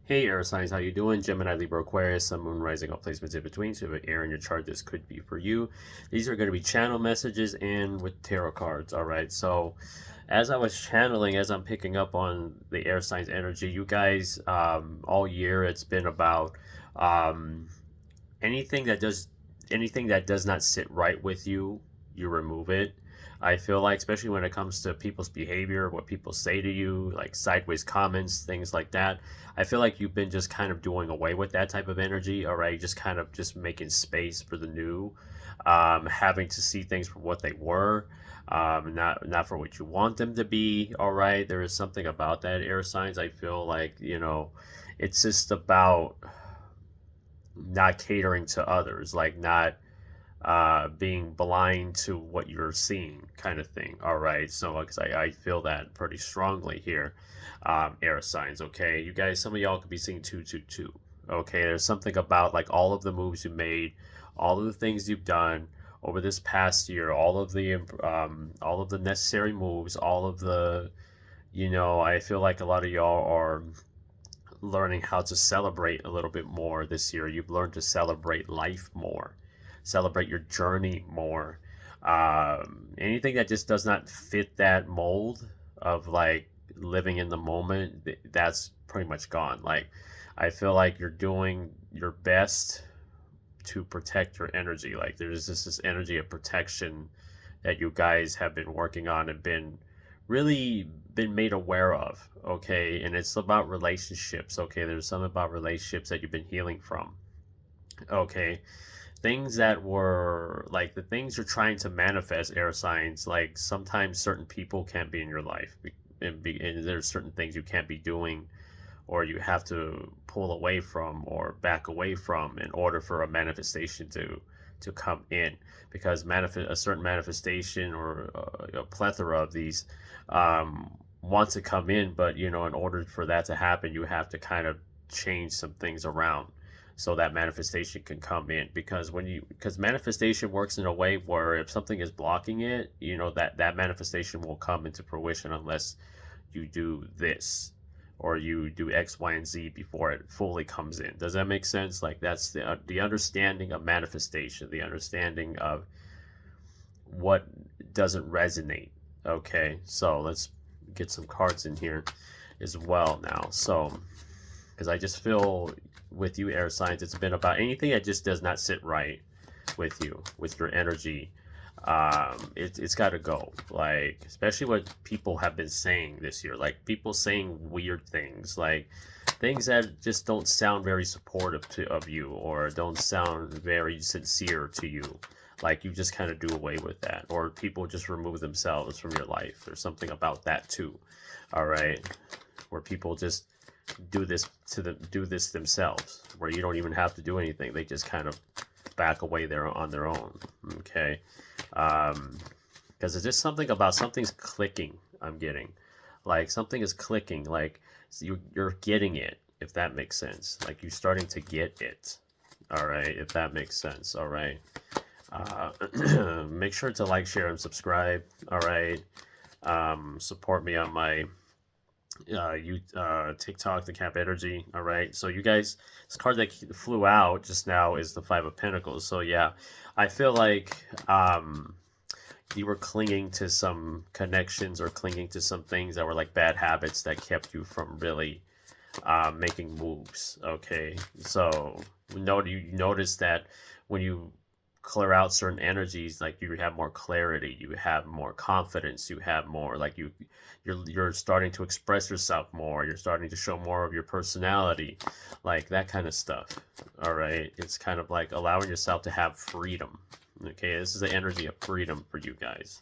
Hey air signs, how you doing? Gemini, Libra, Aquarius, Sun, Moon, Rising, all placements in between. So if you have air in your chart, this could be for you. These are going to be channel messages and with tarot cards. All right. So as I was channeling, as I'm picking up on the air signs energy, you guys, all year it's been about um, anything that does anything that does not sit right with you, you remove it. I feel like, especially when it comes to people's behavior, what people say to you, like sideways comments, things like that. I feel like you've been just kind of doing away with that type of energy, all right? Just kind of just making space for the new, having to see things for what they were, not for what you want them to be, all right? There is something about that air signs. I feel like, it's just about not catering to others, like not being blind to what you're seeing, kind of thing. All right, so because I feel that pretty strongly here, air signs. Okay, you guys, some of y'all could be seeing 222. Okay, there's something about like all of the moves you made, all of the things you've done over this past year, all of the necessary moves, all of the, I feel like a lot of y'all are learning how to celebrate a little bit more this year. You've learned to celebrate life more, celebrate your journey more. Anything that just does not fit that mold of like living in the moment, that's pretty much gone. Like, I feel like you're doing your best to protect your energy. Like, there's just this energy of protection that you guys have been working on and really been made aware of. Okay, and it's about relationships. Okay, there's some about relationships that you've been healing from. Okay, things that were like the things you're trying to manifest, air signs, like sometimes certain people can't be in your life, and there's certain things you can't be doing, or you have to pull away from or back away from in order for a manifestation to come in, because a certain manifestation or a plethora of these want to come in, but in order for that to happen, you have to kind of change some things around so that manifestation can come in. Because manifestation works in a way where if something is blocking it, that manifestation will come into fruition unless you do this or you do X, Y, and Z before it fully comes in. Does that make sense? Like, that's the understanding of manifestation, the understanding of what doesn't resonate. Okay, so let's get some cards in here as well now. So, because I just feel with you, air signs, it's been about anything that just does not sit right with you, with your energy. It's got to go. Like, especially what people have been saying this year, like people saying weird things, like things that just don't sound very supportive of you, or don't sound very sincere to you. Like, you just kind of do away with that, or people just remove themselves from your life. There's something about that too. All right, where people just do this themselves, where you don't even have to do anything. They just kind of back away there on their own. Okay, because it's just something about something's clicking. I'm getting like something is clicking. Like, you're getting it, if that makes sense. Like, you're starting to get it. All right, if that makes sense. All right. Make sure to like, share, and subscribe. All right. Support me on my TikTok, the Cap Energy. All right. So you guys, this card that flew out just now is the Five of Pentacles. So yeah, I feel like you were clinging to some connections or clinging to some things that were like bad habits that kept you from really making moves. Okay. So you notice that when you clear out certain energies, like you have more clarity, you have more confidence, you have more like you're starting to express yourself more, you're starting to show more of your personality, like that kind of stuff. All right, it's kind of like allowing yourself to have freedom. Okay, this is the energy of freedom for you guys.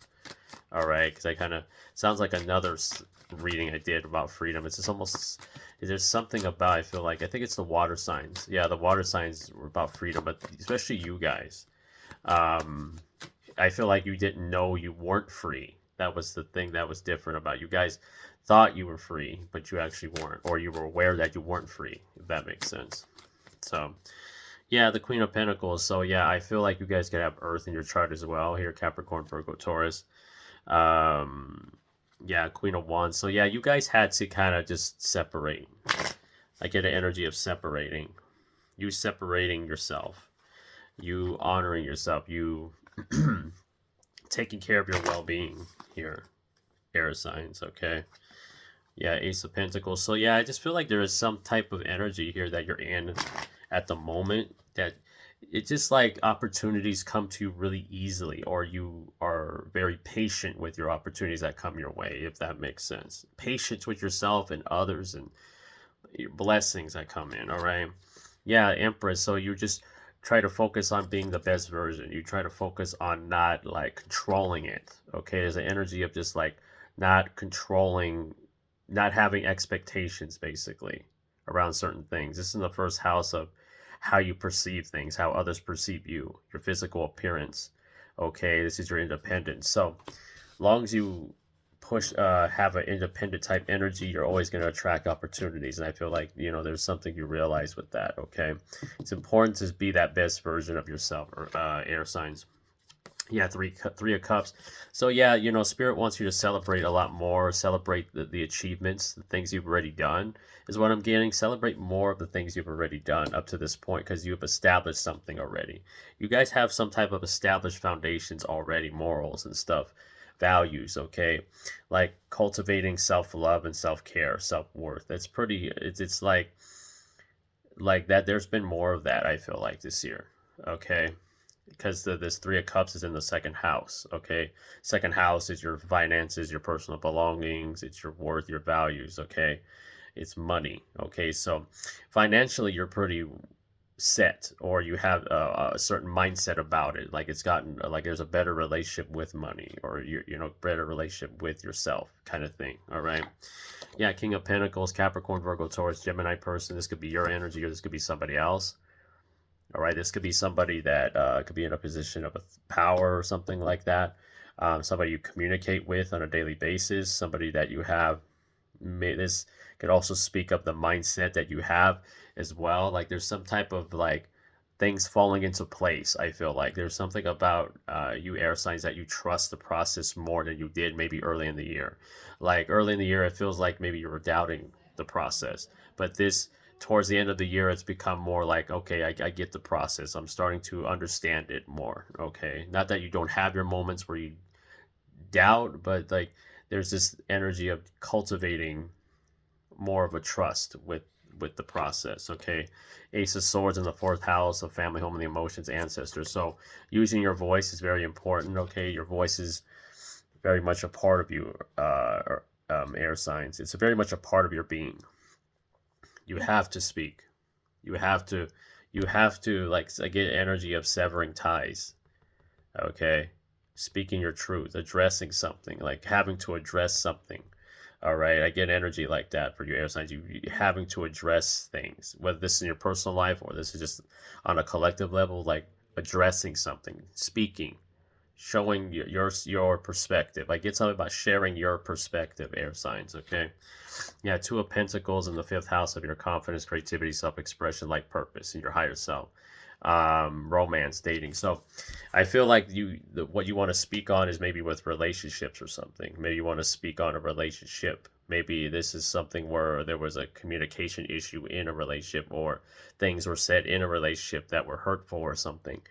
All right, because I kind of sounds like another reading I did about freedom. It's just almost, there's something about, I feel like, I think it's the water signs. Yeah, the water signs were about freedom, but especially you guys, I feel like you didn't know you weren't free. That was the thing that was different about you guys. Thought you were free, but you actually weren't, or you were aware that you weren't free, if that makes sense. So yeah, the Queen of Pentacles. So yeah, I feel like you guys could have Earth in your chart as well here: Capricorn, Virgo, Taurus. Yeah, Queen of Wands. So yeah, you guys had to kind of just separate. I get an energy of separating. You separating yourself. You honoring yourself. You taking care of your well-being here, air signs, okay? Yeah, Ace of Pentacles. So yeah, I just feel like there is some type of energy here that you're in at the moment that it's just like opportunities come to you really easily, or you are very patient with your opportunities that come your way, if that makes sense. Patience with yourself and others and your blessings that come in, all right? Yeah, Empress. So you just try to focus on being the best version. You try to focus on not like controlling it, okay? There's an energy of just like not controlling, not having expectations basically around certain things. This is in the first house of how you perceive things, how others perceive you, your physical appearance. Okay, this is your independence. So long as you push have an independent type energy, you're always going to attract opportunities. And I feel like, you know, there's something you realize with that. Okay, it's important to be that best version of yourself, or air signs. Yeah, three of cups. So yeah, you know, spirit wants you to celebrate a lot more. Celebrate the achievements, the things you've already done is what I'm getting. Celebrate more of the things you've already done up to this point, because you've established something already. You guys have some type of established foundations already, morals and stuff, values, okay? Like cultivating self-love and self-care, self-worth. It's pretty, it's like that. There's been more of that, I feel like, this year, okay? Because this three of cups is in the second house, okay? Second house is your finances, your personal belongings, it's your worth, your values, okay? It's money, okay? So financially you're pretty set, or you have a certain mindset about it, like it's gotten like there's a better relationship with money, or you know, better relationship with yourself kind of thing, all right? Yeah, King of Pentacles, Capricorn, Virgo, Taurus, Gemini person. This could be your energy, or this could be somebody else. All right, this could be somebody that could be in a position of power or something like that. Somebody you communicate with on a daily basis, somebody that you have. This could also speak of the mindset that you have as well. Like there's some type of like things falling into place. I feel like there's something about you air signs that you trust the process more than you did maybe early in the year. Like early in the year, it feels like maybe you were doubting the process, but this towards the end of the year, it's become more like, okay, I get the process. I'm starting to understand it more. Okay, not that you don't have your moments where you doubt, but like there's this energy of cultivating more of a trust with the process. Okay, Ace of Swords in the fourth house of family, home, and the emotions, ancestors. So using your voice is very important. Okay, your voice is very much a part of you, air signs. It's very much a part of your being. You have to speak. You have to, like, I get energy of severing ties. Okay, speaking your truth, addressing something, like having to address something. All right, I get energy like that for you air signs. You having to address things, whether this is in your personal life or this is just on a collective level, like addressing something, speaking, showing your perspective. I get something about sharing your perspective, air signs. Okay, yeah, Two of Pentacles in the fifth house of your confidence, creativity, self-expression, like purpose, and your higher self. Romance, dating. So I feel like what you want to speak on is maybe with relationships or something. Maybe you want to speak on a relationship. Maybe this is something where there was a communication issue in a relationship, or things were said in a relationship that were hurtful or something.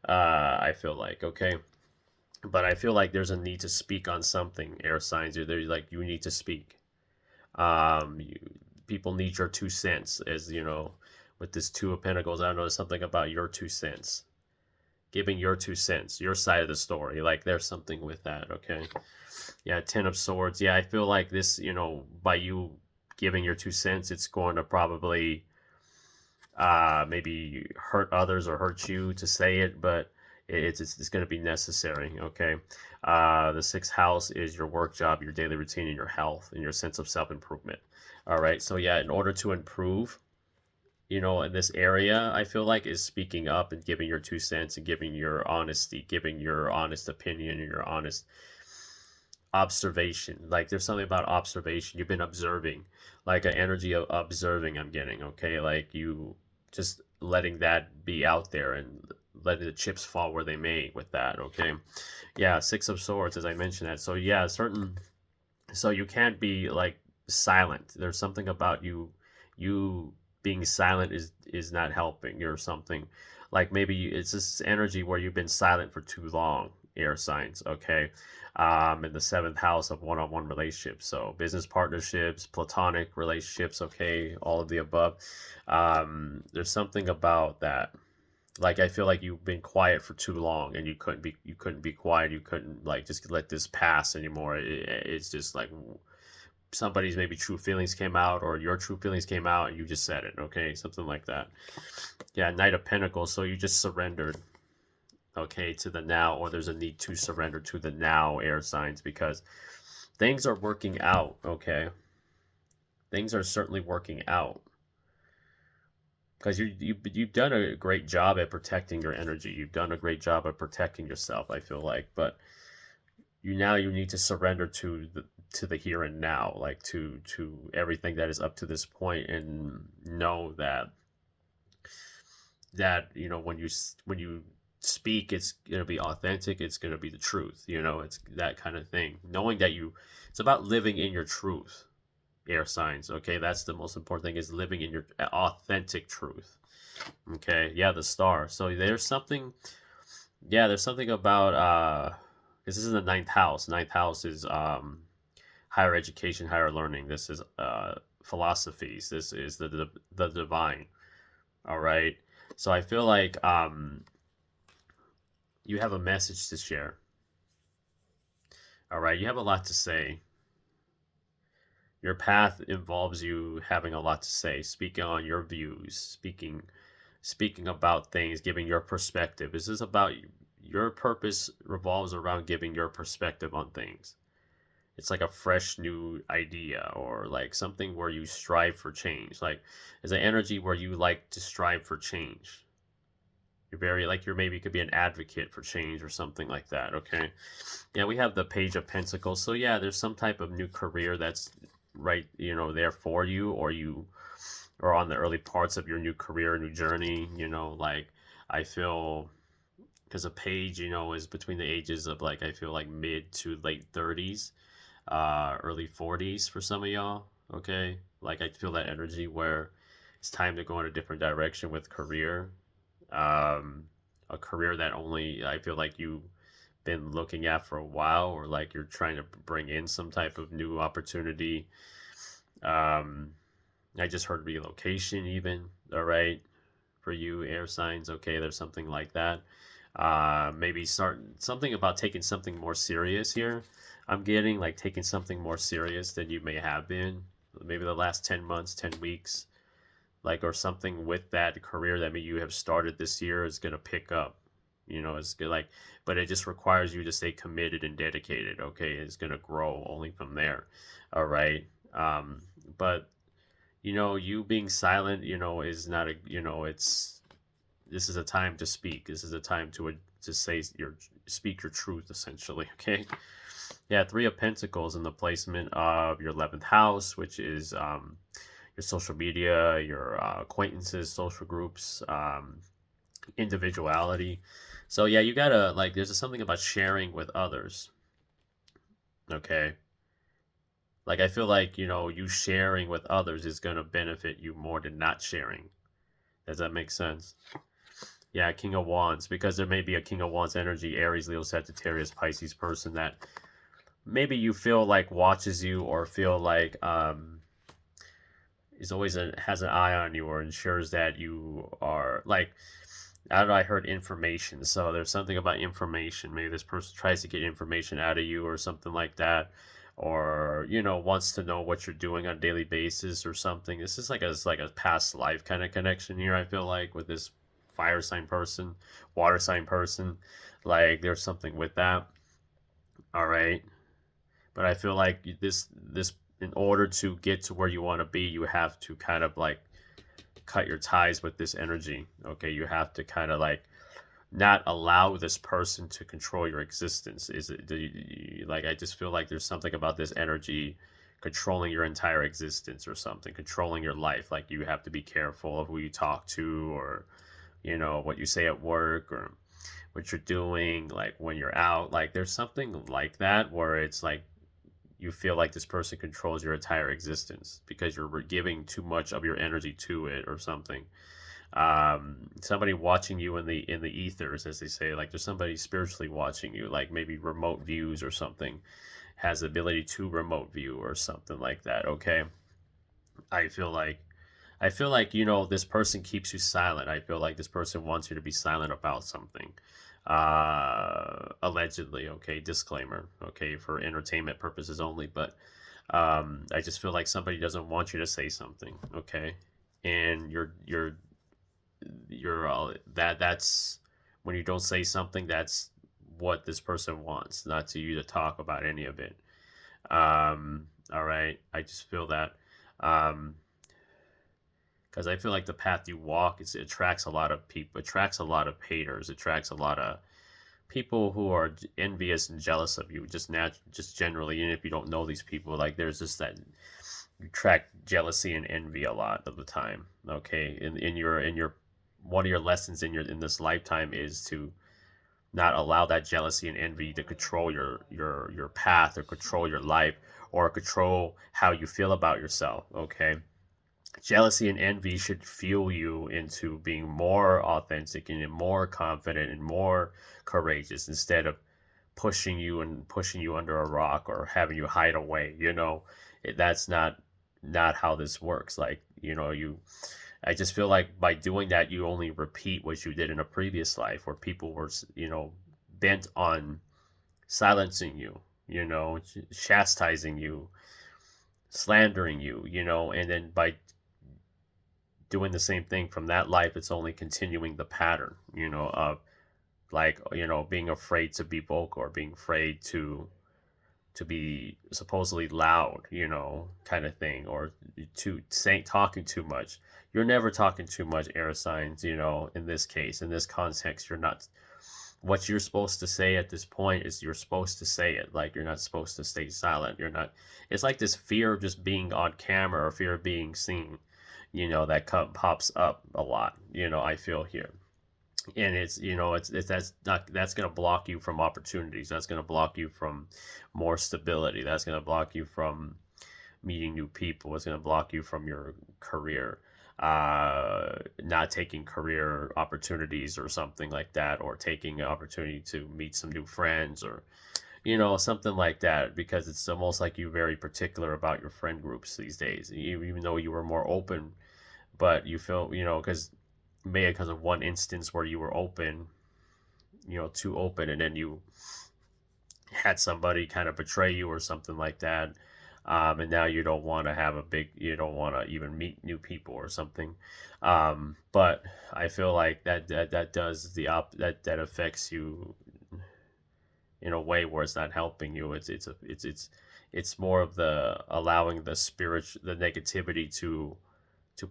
I feel like, okay. But I feel like there's a need to speak on something, air signs, or there's like you need to speak. You, people need your 2 cents, as you know, with this Two of Pentacles. I don't know, something about your 2 cents, giving your 2 cents, your side of the story. Like there's something with that. Okay, yeah, Ten of Swords. Yeah, I feel like this, you know, by you giving your 2 cents, it's going to probably maybe hurt others or hurt you to say it, but it's going to be necessary. Okay, the sixth house is your work, job, your daily routine, and your health, and your sense of self-improvement. All right, so yeah, in order to improve, you know, in this area, I feel like, is speaking up and giving your 2 cents and giving your honesty, giving your honest opinion and your honest observation. Like there's something about observation. You've been observing, like an energy of observing I'm getting. Okay, like you just letting that be out there and letting the chips fall where they may with that. Okay, yeah, Six of Swords, as I mentioned that. So yeah, certain, so you can't be like silent. There's something about you being silent is not helping or something. Like maybe it's this energy where you've been silent for too long, air signs, okay? In the seventh house of one-on-one relationships, so business partnerships, platonic relationships, okay, all of the above. There's something about that. Like I feel like you've been quiet for too long, and you couldn't be quiet. You couldn't like just let this pass anymore. It's just like somebody's maybe true feelings came out, or your true feelings came out, and you just said it, okay, something like that. Yeah, Knight of Pentacles, so you just surrendered, okay, to the now, or there's a need to surrender to the now, air signs, because things are working out, okay? Things are certainly working out, because you've done a great job at protecting your energy. You've done a great job at protecting yourself, I feel like, but you need to surrender to the here and now, like to everything that is up to this point, and know that when you speak, it's going to be authentic, it's going to be the truth, it's that kind of thing, knowing that it's about living in your truth, air signs, okay? That's the most important thing, is living in your authentic truth, okay? Yeah, the star, so there's something about because this is the ninth house. Ninth house is higher education, higher learning. This is philosophies. This is the divine. All right. So I feel like you have a message to share. All right. You have a lot to say. Your path involves you having a lot to say, speaking on your views, speaking about things, giving your perspective. This is about your purpose revolves around giving your perspective on things. It's like a fresh new idea, or like something where you strive for change. Like there's an energy where you like to strive for change. You're very like you're maybe could be an advocate for change or something like that. Okay. Yeah, we have the Page of Pentacles. So yeah, there's some type of new career that's right, there for you, or you are on the early parts of your new career, new journey. Like I feel, because a page, is between the ages of, like, I feel like mid to late 30s, early 40s for some of y'all. Okay, like I feel that energy where it's time to go in a different direction with career. um a career that only I feel like you've been looking at for a while, or like you're trying to bring in some type of new opportunity. um I just heard relocation even, all right, for you, air signs, okay, there's something like that. Maybe start something about taking something more serious here. I'm getting like taking something more serious than you may have been, maybe the last 10 months, 10 weeks, like, or something with that career that maybe you have started this year is going to pick up. It's good, like, but it just requires you to stay committed and dedicated, okay? It's going to grow only from there, all right? But you being silent, is not a, it's this is a time to speak. This is a time to say speak your truth, essentially. Okay. Yeah, Three of Pentacles in the placement of your 11th house, which is your social media, your acquaintances, social groups, individuality. So yeah, you gotta like. There's something about sharing with others. Okay. Like I feel like you sharing with others is gonna benefit you more than not sharing. Does that make sense? Yeah, King of Wands, because there may be a King of Wands energy, Aries, Leo, Sagittarius, Pisces person that maybe you feel like watches you, or feel like is always has an eye on you, or ensures that you are like, I don't know, I heard information. So there's something about information. Maybe this person tries to get information out of you or something like that, or wants to know what you're doing on a daily basis or something. This is like a past life kind of connection here, I feel like, with this fire sign person, water sign person. Like there's something with that. All right. But I feel like this in order to get to where you want to be, you have to kind of like cut your ties with this energy. Okay, you have to kind of like not allow this person to control your existence. Is it like, I just feel like there's something about this energy controlling your entire existence or something, controlling your life. Like you have to be careful of who you talk to, or what you say at work, or what you're doing like when you're out. Like there's something like that where it's like you feel like this person controls your entire existence because you're giving too much of your energy to it or something. Somebody watching you in the ethers, as they say, like there's somebody spiritually watching you, like maybe remote views or something, has the ability to remote view or something like that. Okay, I feel like this person keeps you silent. I feel like this person wants you to be silent about something, allegedly. Okay, disclaimer, okay, for entertainment purposes only. But I just feel like somebody doesn't want you to say something. Okay, and you're all that's when you don't say something, that's what this person wants, not to you to talk about any of it. All right, I just feel that. um because I feel like the path you walk, it attracts a lot of people, attracts a lot of haters, attracts a lot of people who are envious and jealous of you, just generally, even if you don't know these people. Like there's just that, you attract jealousy and envy a lot of the time. Okay, in your one of your lessons in this lifetime is to not allow that jealousy and envy to control your path, or control your life, or control how you feel about yourself. Okay, jealousy and envy should fuel you into being more authentic and more confident and more courageous, instead of pushing you under a rock or having you hide away. That's not how this works. Like, I just feel like by doing that, you only repeat what you did in a previous life, where people were, bent on silencing you, chastising you, slandering you, and then by doing the same thing from that life, it's only continuing the pattern, of, like, being afraid to be vocal, or being afraid to be supposedly loud, kind of thing, or talking too much. You're never talking too much, air signs. In this case, in this context, you're not. What you're supposed to say at this point is you're supposed to say it. Like, you're not supposed to stay silent. You're not. It's like this fear of just being on camera, or fear of being seen, that pops up a lot. I feel here. And it's that's going to block you from opportunities. That's going to block you from more stability. That's going to block you from meeting new people. It's going to block you from your career, not taking career opportunities or something like that, or taking an opportunity to meet some new friends, or something like that, because it's almost like you're very particular about your friend groups these days, even though you were more open. But you feel, because maybe because of one instance where you were open, too open, and then you had somebody kind of betray you or something like that. And now you don't want to you don't want to even meet new people or something. But I feel like that does that affects you in a way where it's not helping you. It's more of the allowing the negativity to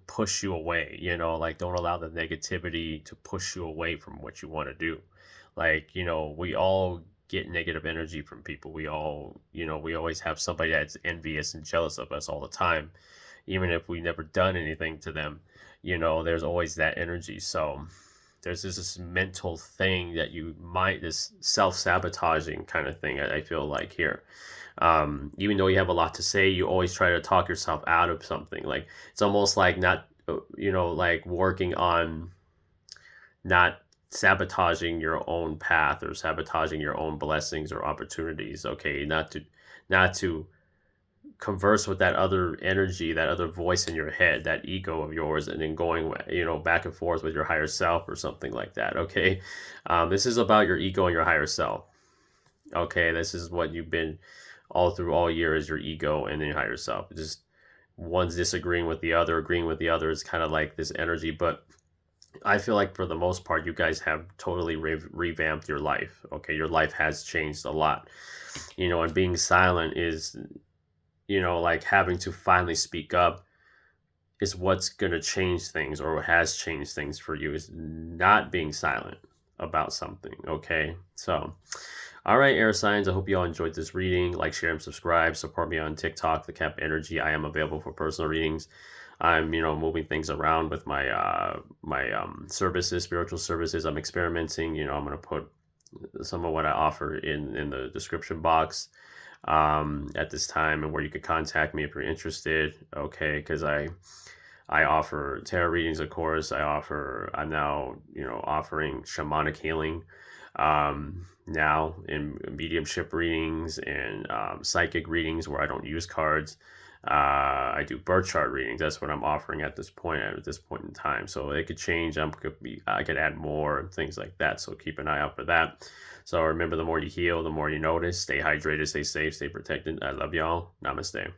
push you away. Like, don't allow the negativity to push you away from what you want to do. Like, we all get negative energy from people. We all, we always have somebody that's envious and jealous of us all the time, even if we never done anything to them. There's always that energy. So there's this mental thing that this self-sabotaging kind of thing, I feel like here. Even though you have a lot to say, you always try to talk yourself out of something. Like, it's almost like not, like working on not sabotaging your own path, or sabotaging your own blessings or opportunities. Okay, not to converse with that other energy, that other voice in your head, that ego of yours, and then going, back and forth with your higher self or something like that. Okay, this is about your ego and your higher self. Okay, this is what you've been all through all year, is your ego and then your higher self. Just one's disagreeing with the other, agreeing with the other. Is kind of like this energy. But I feel like for the most part, you guys have totally revamped your life. Okay, your life has changed a lot. And being silent is, like, having to finally speak up is what's going to change things, or has changed things for you, is not being silent about something. Okay, so all right, air signs, I hope you all enjoyed this reading. Like, share, and subscribe. Support me on TikTok, The Cap Energy. I am available for personal readings. I'm, moving things around with my services, spiritual services. I'm experimenting. I'm going to put some of what I offer in the description box. at this time, and where you could contact me if you're interested. Okay, because I offer tarot readings, of course. I'm now, offering shamanic healing now in mediumship readings and psychic readings where I don't use cards. I do birth chart readings. That's what I'm offering at this point in time. So it could change. I could add more and things like that. So keep an eye out for that. So remember, the more you heal, the more you notice. Stay hydrated, stay safe, stay protected. I love y'all. Namaste.